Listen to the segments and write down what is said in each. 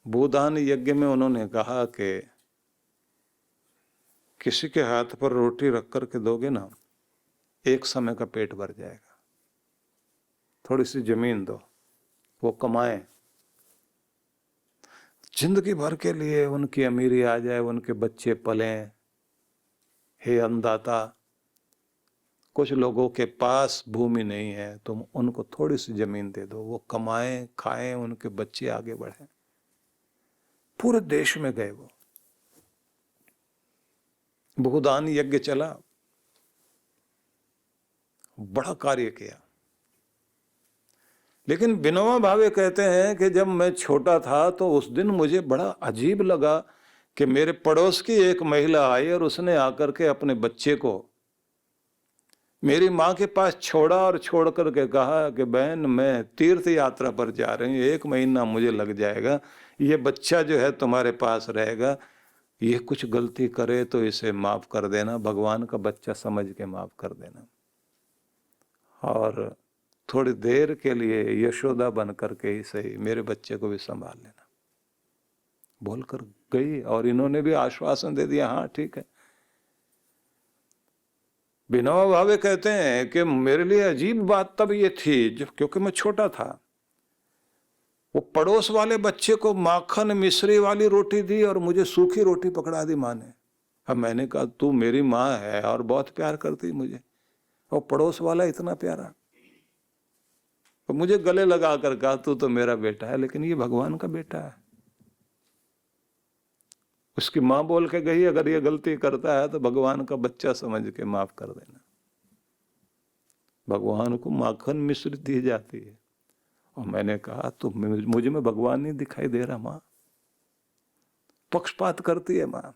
भूदान यज्ञ में उन्होंने कहा कि किसी के हाथ पर रोटी रख कर के दोगे ना, एक समय का पेट भर जाएगा। थोड़ी सी जमीन दो, वो कमाए, जिंदगी भर के लिए उनकी अमीरी आ जाए, उनके बच्चे पलें। हे अन्नदाता, कुछ लोगों के पास भूमि नहीं है, तुम उनको थोड़ी सी जमीन दे दो, वो कमाएं, खाएं, उनके बच्चे आगे बढ़ें। पूरे देश में गए वो, भूदान यज्ञ चला, बड़ा कार्य किया। लेकिन विनोबा भावे कहते हैं कि जब मैं छोटा था तो उस दिन मुझे बड़ा अजीब लगा कि मेरे पड़ोस की एक महिला आई और उसने आकर के अपने बच्चे को मेरी माँ के पास छोड़ा और छोड़ करके कहा कि बहन, मैं तीर्थ यात्रा पर जा रही हूँ, 1 महीना मुझे लग जाएगा, ये बच्चा जो है तुम्हारे पास रहेगा, ये कुछ गलती करे तो इसे माफ कर देना, भगवान का बच्चा समझ के माफ कर देना, और थोड़ी देर के लिए यशोदा बन करके ही सही मेरे बच्चे को भी संभाल लेना। बोलकर गई और इन्होंने भी आश्वासन दे दिया, हाँ ठीक है। विनोबा भावे कहते हैं कि मेरे लिए अजीब बात तब ये थी जब, क्योंकि मैं छोटा था, वो पड़ोस वाले बच्चे को माखन मिश्री वाली रोटी दी और मुझे सूखी रोटी पकड़ा दी माँ ने। अब मैंने कहा तू मेरी माँ है और बहुत प्यार करती मुझे, और पड़ोस वाला इतना प्यारा, तो मुझे गले लगा कर कहा तू तो मेरा बेटा है, लेकिन ये भगवान का बेटा है। उसकी माँ बोल के गई, अगर ये गलती करता है तो भगवान का बच्चा समझ के माफ कर देना। भगवान को माखन मिश्री दी जाती है। और मैंने कहा तो मुझे में भगवान नहीं दिखाई दे रहा माँ, पक्षपात करती है माँ।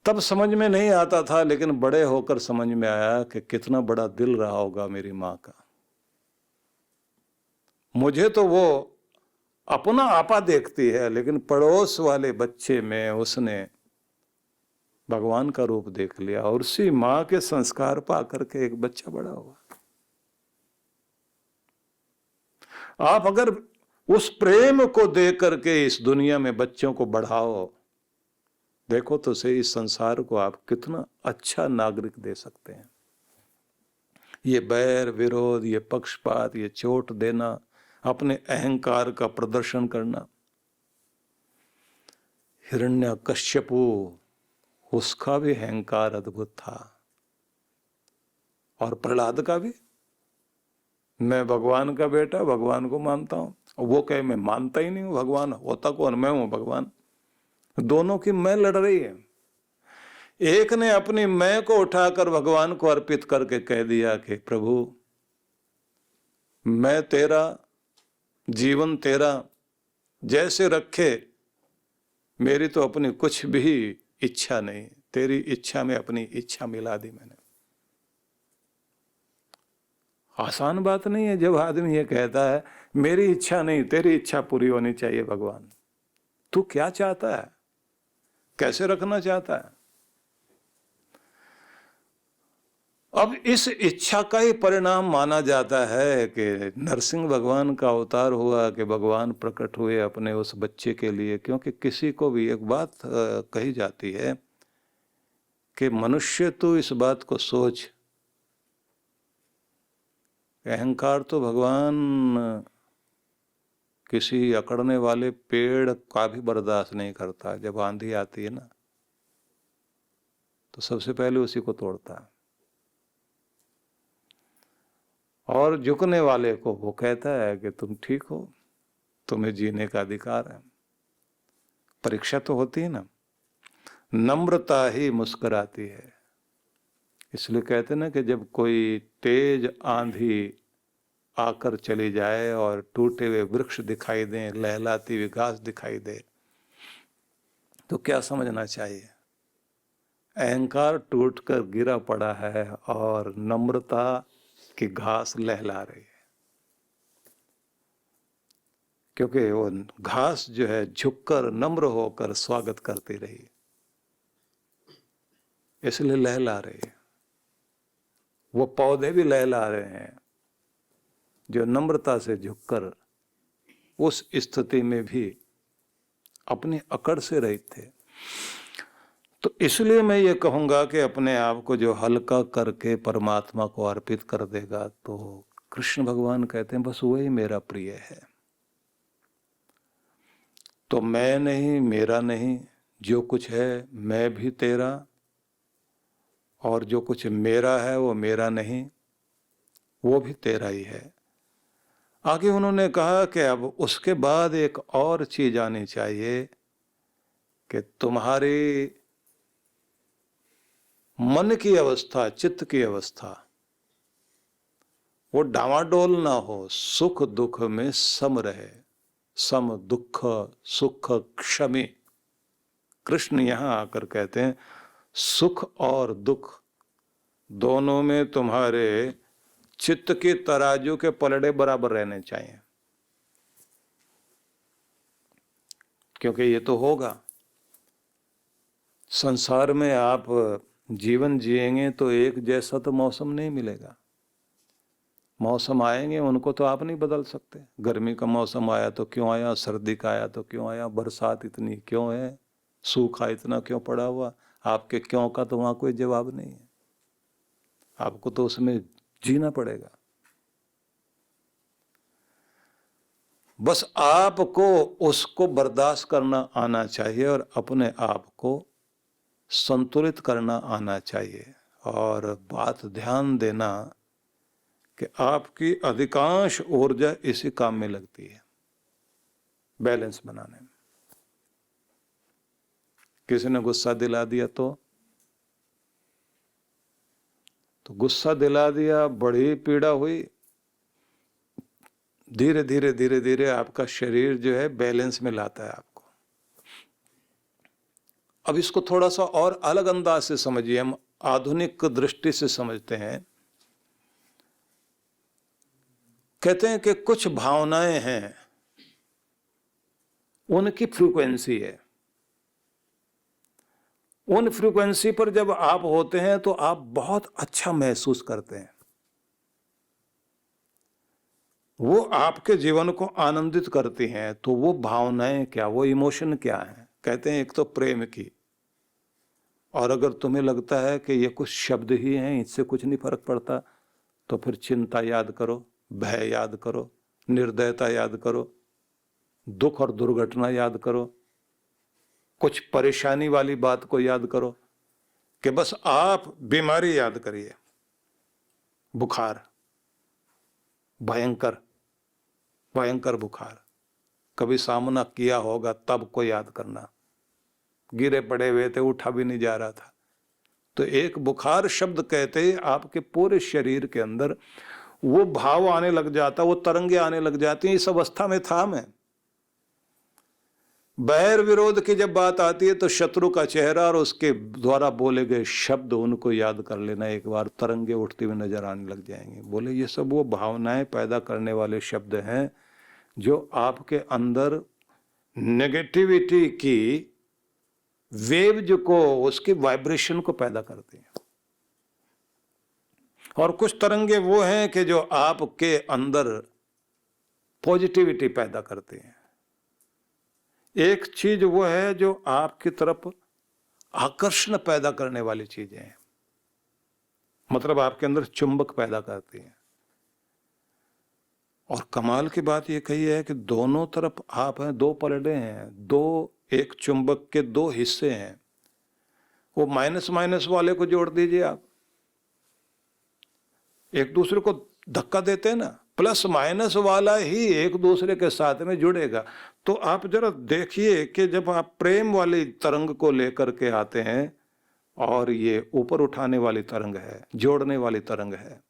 तब समझ में नहीं आता था, लेकिन बड़े होकर समझ में आया कि कितना बड़ा दिल रहा होगा मेरी माँ का। मुझे तो वो अपना आपा देखती है, लेकिन पड़ोस वाले बच्चे में उसने भगवान का रूप देख लिया, और उसी माँ के संस्कार पा करके एक बच्चा बड़ा हुआ। आप अगर उस प्रेम को दे करके इस दुनिया में बच्चों को बढ़ाओ, देखो तो सही इस संसार को आप कितना अच्छा नागरिक दे सकते हैं। ये बैर विरोध, ये पक्षपात, ये चोट देना, अपने अहंकार का प्रदर्शन करना। हिरण्यकश्यपु, उसका भी अहंकार अद्भुत था, और प्रहलाद का भी। मैं भगवान का बेटा, भगवान को मानता हूं, वो कहे मैं मानता ही नहीं हूं भगवान, होता कौन, मैं हूं भगवान। दोनों की मैं लड़ रही है। एक ने अपनी मैं को उठाकर भगवान को अर्पित करके कह दिया कि प्रभु मैं तेरा, जीवन तेरा, जैसे रखे, मेरी तो अपनी कुछ भी इच्छा नहीं, तेरी इच्छा में अपनी इच्छा मिला दी मैंने। आसान बात नहीं है जब आदमी ये कहता है मेरी इच्छा नहीं, तेरी इच्छा पूरी होनी चाहिए भगवान। तू क्या चाहता है, कैसे रखना चाहता है? अब इस इच्छा का ही परिणाम माना जाता है कि नरसिंह भगवान का अवतार हुआ, कि भगवान प्रकट हुए अपने उस बच्चे के लिए। क्योंकि किसी को भी एक बात कही जाती है कि मनुष्य तू इस बात को सोच, अहंकार तो भगवान किसी अकड़ने वाले पेड़ का भी बर्दाश्त नहीं करता। जब आंधी आती है ना, तो सबसे पहले उसी को तोड़ता है, और झुकने वाले को वो कहता है कि तुम ठीक हो, तुम्हें जीने का अधिकार है। परीक्षा तो होती है ना, नम्रता ही मुस्कुराती है। इसलिए कहते ना कि जब कोई तेज आंधी आकर चली जाए और टूटे हुए वृक्ष दिखाई दें, लहलाती हुई घास दिखाई दे, तो क्या समझना चाहिए? अहंकार टूटकर गिरा पड़ा है और नम्रता की घास लहला रही है। क्योंकि वो घास जो है झुककर नम्र होकर स्वागत करती रही, इसलिए लहला रही है। वो पौधे भी लहला रहे हैं जो नम्रता से झुककर उस स्थिति में भी अपनी अकड़ से रहित थे। तो इसलिए मैं ये कहूंगा कि अपने आप को जो हल्का करके परमात्मा को अर्पित कर देगा, तो कृष्ण भगवान कहते हैं बस वही मेरा प्रिय है। तो मैं नहीं, मेरा नहीं, जो कुछ है मैं भी तेरा, और जो कुछ मेरा है वो मेरा नहीं, वो भी तेरा ही है। आगे उन्होंने कहा कि अब उसके बाद एक और चीज आनी चाहिए कि तुम्हारी मन की अवस्था, चित्त की अवस्था वो डामाडोल ना हो, सुख दुख में सम रहे, सम दुख सुख क्षमी। कृष्ण यहां आकर कहते हैं सुख और दुख दोनों में तुम्हारे चित्त के तराजू के पलड़े बराबर रहने चाहिए, क्योंकि ये तो होगा। संसार में आप जीवन जिएंगे तो एक जैसा तो मौसम नहीं मिलेगा। मौसम आएंगे उनको तो आप नहीं बदल सकते। गर्मी का मौसम आया तो क्यों आया, सर्दी का आया तो क्यों आया, बरसात इतनी क्यों है, सूखा इतना क्यों पड़ा हुआ, आपके क्यों का तो वहां कोई जवाब नहीं है। आपको तो उसमें जीना पड़ेगा। बस आपको उसको बर्दाश्त करना आना चाहिए और अपने आप को संतुलित करना आना चाहिए। और बात ध्यान देना कि आपकी अधिकांश ऊर्जा इसी काम में लगती है, बैलेंस बनाने में। किसी ने गुस्सा दिला दिया तो गुस्सा दिला दिया, बड़ी पीड़ा हुई। धीरे धीरे धीरे धीरे आपका शरीर जो है बैलेंस में लाता है आपको। अब इसको थोड़ा सा और अलग अंदाज से समझिए, हम आधुनिक दृष्टि से समझते हैं। कहते हैं कि कुछ भावनाएं हैं, उनकी फ्रीक्वेंसी है। उन फ्रीक्वेंसी पर जब आप होते हैं तो आप बहुत अच्छा महसूस करते हैं। वो आपके जीवन को आनंदित करती हैं। तो वो भावनाएं क्या, वो इमोशन क्या है? कहते हैं एक तो प्रेम की, और अगर तुम्हें लगता है कि ये कुछ शब्द ही हैं, इससे कुछ नहीं फर्क पड़ता, तो फिर चिंता याद करो, भय याद करो, निर्दयता याद करो, दुख और दुर्घटना याद करो, कुछ परेशानी वाली बात को याद करो। कि बस आप बीमारी याद करिए, बुखार, भयंकर भयंकर बुखार, कभी सामना किया होगा तब को याद करना। गिरे पड़े हुए थे, उठा भी नहीं जा रहा था, तो एक बुखार शब्द कहते ही आपके पूरे शरीर के अंदर वो भाव आने लग जाता, वो तरंगे आने लग जाती हैं। इस अवस्था में था मैं। बैर विरोध की जब बात आती है तो शत्रु का चेहरा और उसके द्वारा बोले गए शब्द, उनको याद कर लेना, एक बार तरंगे उठते हुए नजर आने लग जाएंगे। बोले ये सब वो भावनाएं पैदा करने वाले शब्द हैं जो आपके अंदर नेगेटिविटी की वेव्स को, उसकी वाइब्रेशन को पैदा करते हैं। और कुछ तरंगे वो हैं कि जो आपके अंदर पॉजिटिविटी पैदा करते हैं। एक चीज वो है जो आपकी तरफ आकर्षण पैदा करने वाली चीजें हैं, मतलब आपके अंदर चुंबक पैदा करती हैं। और कमाल की बात ये कही है कि दोनों तरफ आप हैं, दो पलड़े हैं, दो, एक चुंबक के दो हिस्से हैं। वो माइनस माइनस वाले को जोड़ दीजिए आप, एक दूसरे को धक्का देते हैं ना, प्लस माइनस वाला ही एक दूसरे के साथ में जुड़ेगा। तो आप जरा देखिए कि जब आप प्रेम वाली तरंग को लेकर के आते हैं और ये ऊपर उठाने वाली तरंग है, जोड़ने वाली तरंग है,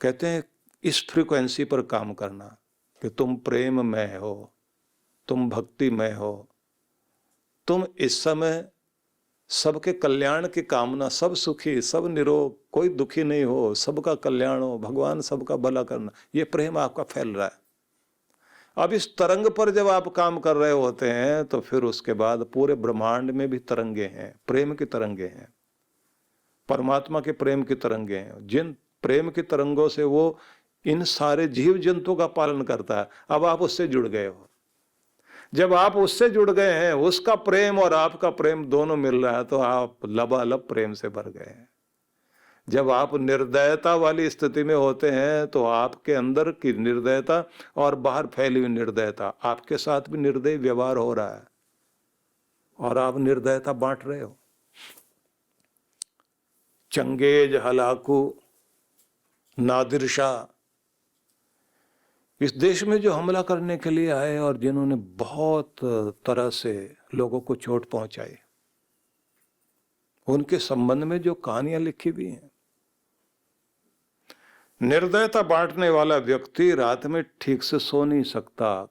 कहते हैं इस फ्रीक्वेंसी पर काम करना कि तुम प्रेम में हो, तुम भक्ति में हो, तुम इस समय सबके कल्याण की कामना, सब सुखी, सब निरोग, कोई दुखी नहीं हो, सबका कल्याण हो, भगवान सबका भला करना, ये प्रेम आपका फैल रहा है। अब इस तरंग पर जब आप काम कर रहे होते हैं तो फिर उसके बाद पूरे ब्रह्मांड में भी तरंगे हैं, प्रेम की तरंगे हैं, परमात्मा के प्रेम की तरंगे हैं। जिन प्रेम की तरंगों से वो इन सारे जीव जंतुओं का पालन करता है। अब आप उससे जुड़ गए हो। जब आप उससे जुड़ गए हैं, उसका प्रेम और आपका प्रेम दोनों मिल रहा है, तो आप लबालब प्रेम से भर गए हैं। जब आप निर्दयता वाली स्थिति में होते हैं तो आपके अंदर की निर्दयता और बाहर फैली हुई निर्दयता, आपके साथ भी निर्दयी व्यवहार हो रहा है और आप निर्दयता बांट रहे हो। चंगेज, हलाकू, नादिर शाह इस देश में जो हमला करने के लिए आए और जिन्होंने बहुत तरह से लोगों को चोट पहुंचाई, उनके संबंध में जो कहानियां लिखी हुई हैं। निर्दयता बांटने वाला व्यक्ति रात में ठीक से सो नहीं सकता,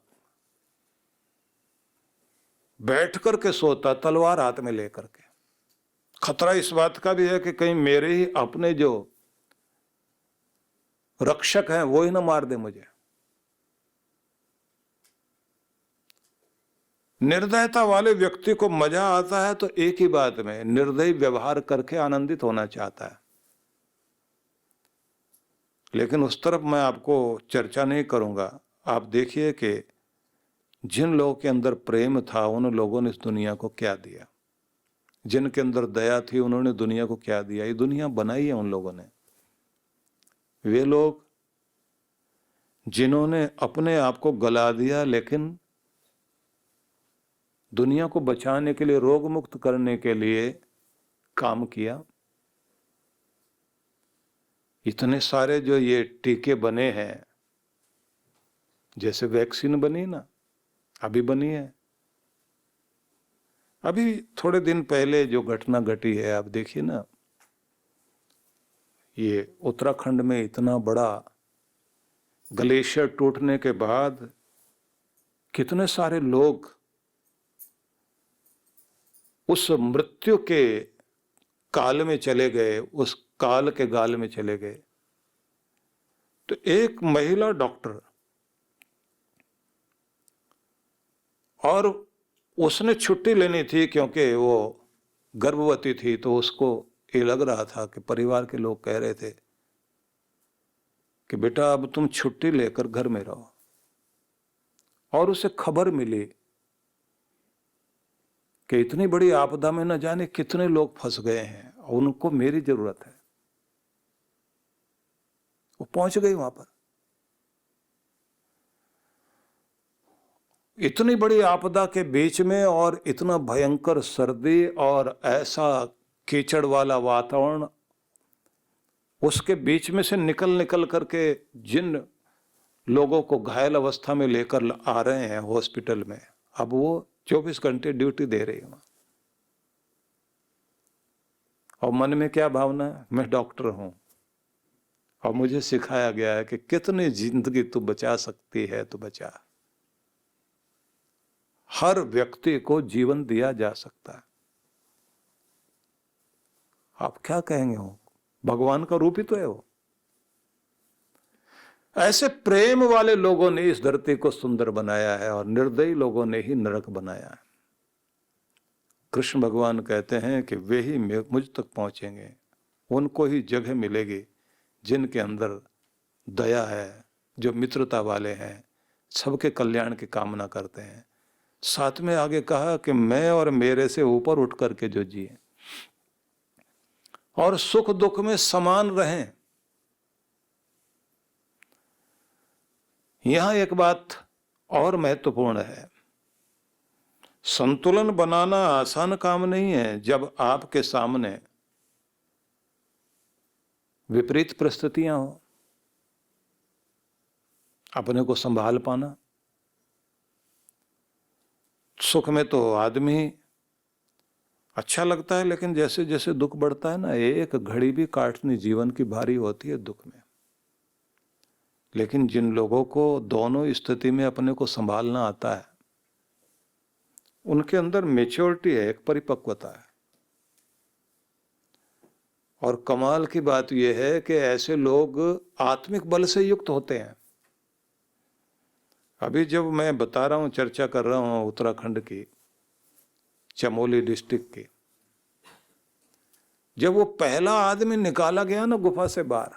बैठ करके सोता, तलवार हाथ में लेकर के। खतरा इस बात का भी है कि कहीं मेरे ही अपने जो रक्षक हैं वो ही ना मार दे मुझे। निर्दयता वाले व्यक्ति को मजा आता है तो एक ही बात में, निर्दयी व्यवहार करके आनंदित होना चाहता है। लेकिन उस तरफ मैं आपको चर्चा नहीं करूंगा। आप देखिए कि जिन लोगों के अंदर प्रेम था उन लोगों ने इस दुनिया को क्या दिया, जिनके अंदर दया थी उन्होंने दुनिया को क्या दिया। ये दुनिया बनाई है उन लोगों ने। वे लोग जिन्होंने अपने आप को गला दिया लेकिन दुनिया को बचाने के लिए, रोग मुक्त करने के लिए काम किया। इतने सारे जो ये टीके बने हैं, जैसे वैक्सीन बनी ना, अभी बनी है। अभी थोड़े दिन पहले जो घटना घटी है, आप देखिए ना, ये उत्तराखंड में इतना बड़ा ग्लेशियर टूटने के बाद कितने सारे लोग उस मृत्यु के काल में चले गए, उस काल के गाल में चले गए। तो एक महिला डॉक्टर, और उसने छुट्टी लेनी थी क्योंकि वो गर्भवती थी, तो उसको ये लग रहा था कि परिवार के लोग कह रहे थे कि बेटा अब तुम छुट्टी लेकर घर में रहो। और उसे खबर मिली कि इतनी बड़ी आपदा में न जाने कितने लोग फंस गए हैं और उनको मेरी जरूरत है। वो पहुंच गई वहां पर। इतनी बड़ी आपदा के बीच में और इतना भयंकर सर्दी और ऐसा कीचड़ वाला वातावरण, उसके बीच में से निकल करके जिन लोगों को घायल अवस्था में लेकर आ रहे हैं हॉस्पिटल में, अब वो 24 घंटे ड्यूटी दे रही हूं। और मन में क्या भावना है, मैं डॉक्टर हूं और मुझे सिखाया गया है कि कितनी जिंदगी तू बचा सकती है तो बचा। हर व्यक्ति को जीवन दिया जा सकता है। आप क्या कहेंगे, हो भगवान का रूप ही तो है वो। ऐसे प्रेम वाले लोगों ने इस धरती को सुंदर बनाया है और निर्दयी लोगों ने ही नरक बनाया है। कृष्ण भगवान कहते हैं कि वे ही मुझ तक पहुंचेंगे, उनको ही जगह मिलेगी जिनके अंदर दया है, जो मित्रता वाले हैं, सबके कल्याण की कामना करते हैं। साथ में आगे कहा कि मैं और मेरे से ऊपर उठ करके जो जिए और सुख दुख में समान रहें। यहां एक बात और महत्वपूर्ण है, संतुलन बनाना आसान काम नहीं है। जब आपके सामने विपरीत परिस्थितियां हो, अपने को संभाल पाना। सुख में तो आदमी अच्छा लगता है, लेकिन जैसे जैसे दुख बढ़ता है ना, एक घड़ी भी काटनी जीवन की भारी होती है दुख में। लेकिन जिन लोगों को दोनों स्थिति में अपने को संभालना आता है, उनके अंदर मैच्योरिटी है, एक परिपक्वता है। और कमाल की बात यह है कि ऐसे लोग आत्मिक बल से युक्त होते हैं। अभी जब मैं बता रहा हूं, चर्चा कर रहा हूं उत्तराखंड की, चमोली डिस्ट्रिक्ट की, जब वो पहला आदमी निकाला गया ना गुफा से बाहर,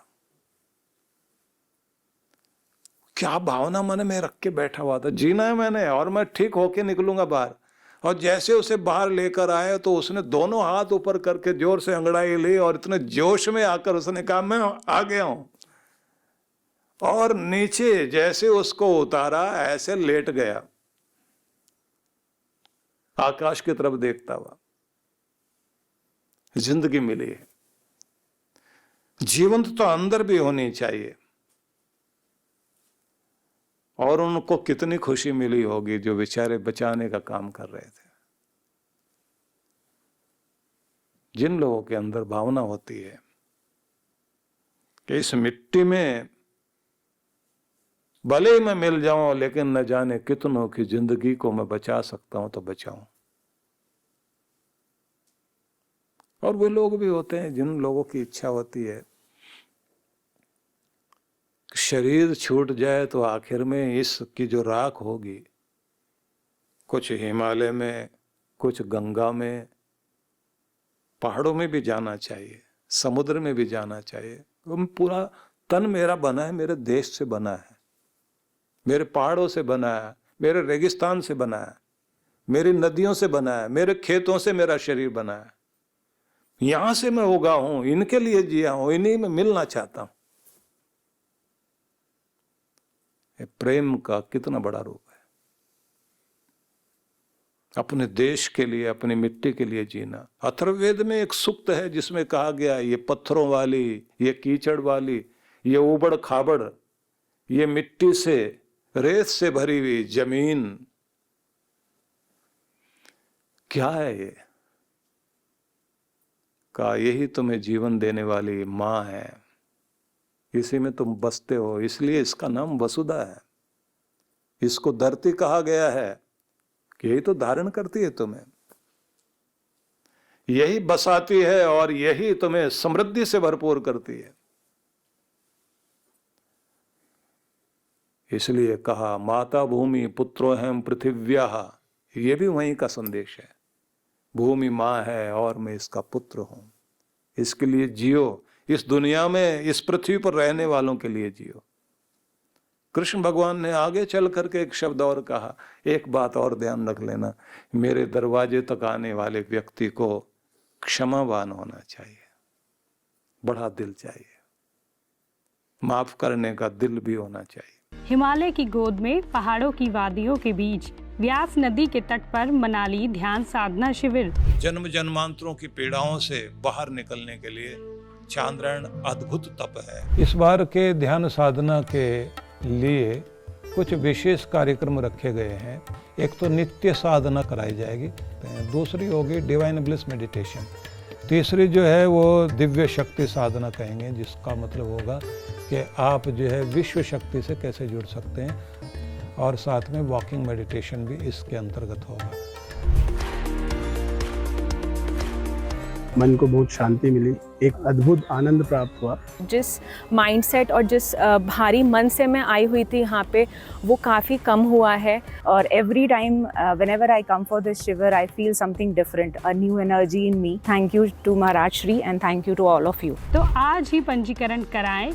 क्या भावना मन में रख के बैठा हुआ था, जीना है मैंने और मैं ठीक होके निकलूंगा बाहर। और जैसे उसे बाहर लेकर आए तो उसने दोनों हाथ ऊपर करके जोर से अंगड़ाई ली और इतने जोश में आकर उसने कहा मैं आ गया हूं। और नीचे जैसे उसको उतारा ऐसे लेट गया, आकाश की तरफ देखता हुआ। जिंदगी मिली है, जीवंत तो अंदर भी होनी चाहिए। और उनको कितनी खुशी मिली होगी जो बेचारे बचाने का काम कर रहे थे। जिन लोगों के अंदर भावना होती है कि इस मिट्टी में भले ही मैं मिल जाऊं लेकिन न जाने कितनों की जिंदगी को मैं बचा सकता हूं तो बचाऊं। और वे लोग भी होते हैं जिन लोगों की इच्छा होती है शरीर छूट जाए तो आखिर में इसकी जो राख होगी, कुछ हिमालय में, कुछ गंगा में, पहाड़ों में भी जाना चाहिए, समुद्र में भी जाना चाहिए। पूरा तन मेरा बना है, मेरे देश से बना है, मेरे पहाड़ों से बना है, मेरे रेगिस्तान से बना है, मेरी नदियों से बना है, मेरे खेतों से मेरा शरीर बना है। यहां से मैं उगा हूं, इनके लिए जिया हूं, इन्हीं में मिलना चाहता हूं। प्रेम का कितना बड़ा रूप है। अपने देश के लिए, अपनी मिट्टी के लिए जीना। अथर्ववेद में एक सूक्त है जिसमें कहा गया ये पत्थरों वाली, ये कीचड़ वाली, ये उबड़ खाबड़, ये मिट्टी से, रेत से भरी हुई जमीन क्या है ये? का यही तुम्हें जीवन देने वाली मां है, इसी में तुम बसते हो, इसलिए इसका नाम वसुधा है। इसको धरती कहा गया है कि यही तो धारण करती है तुम्हें, यही बसाती है और यही तुम्हें समृद्धि से भरपूर करती है। इसलिए कहा माता भूमि पुत्रो हम पृथिव्याः, ये भी वहीं का संदेश है। भूमि मां है और मैं इसका पुत्र हूं, इसके लिए जियो, इस दुनिया में, इस पृथ्वी पर रहने वालों के लिए जियो। कृष्ण भगवान ने आगे चल करके एक शब्द और कहा, एक बात और ध्यान रख लेना, मेरे दरवाजे तक आने वाले व्यक्ति को क्षमावान होना चाहिए, बड़ा दिल चाहिए, माफ करने का दिल भी होना चाहिए। हिमालय की गोद में पहाड़ों की वादियों के बीच व्यास नदी के तट पर मनाली ध्यान साधना शिविर। जन्म जन्मांतरों की पीड़ाओं से बाहर निकलने के लिए चांद्रायण अद्भुत तप है। इस बार के ध्यान साधना के लिए कुछ विशेष कार्यक्रम रखे गए हैं। एक तो नित्य साधना कराई जाएगी, दूसरी होगी डिवाइन ब्लिस मेडिटेशन, तीसरी जो है वो दिव्य शक्ति साधना कहेंगे, जिसका मतलब होगा कि आप जो है विश्व शक्ति से कैसे जुड़ सकते हैं, और साथ में वॉकिंग मेडिटेशन भी इसके अंतर्गत होगा। मन को बहुत शांति मिली, एक अद्भुत आनंद प्राप्त हुआ। जिस माइंडसेट और जिस भारी मन से मैं आई हुई थी यहाँ पे, वो काफ़ी कम हुआ है। और every time whenever I come for this शिविर I feel something different, a new energy in me. Thank you to Maharaj Shri and thank you to all of you. तो आज ही पंजीकरण कराएं